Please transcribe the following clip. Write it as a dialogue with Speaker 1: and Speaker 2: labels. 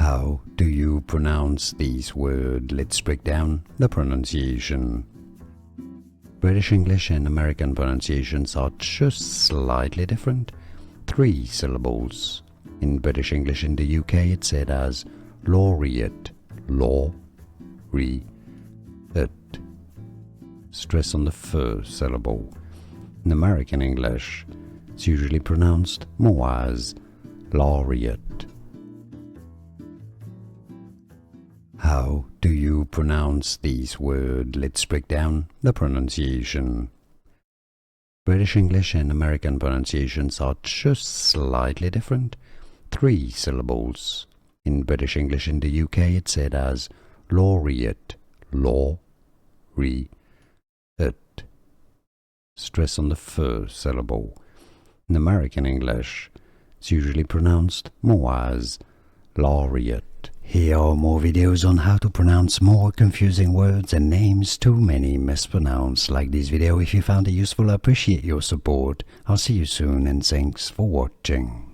Speaker 1: How do you pronounce these words? Let's break down the pronunciation. British English and American pronunciations are just slightly different. 3 syllables. In British English in the UK it's said as laureate, law-re-ate. Stress on the first syllable. In American English it's usually pronounced more as laureate. How do you pronounce these words? Let's break down the pronunciation. British English and American pronunciations are just slightly different. 3 syllables. In British English in the UK it's said as laureate, law-re-ate. Stress on the first syllable. In American English it's usually pronounced more as laureate. Here are more videos on how to pronounce more confusing words and names too many mispronounced. Like this video if you found it useful. I appreciate your support. I'll see you soon and thanks for watching.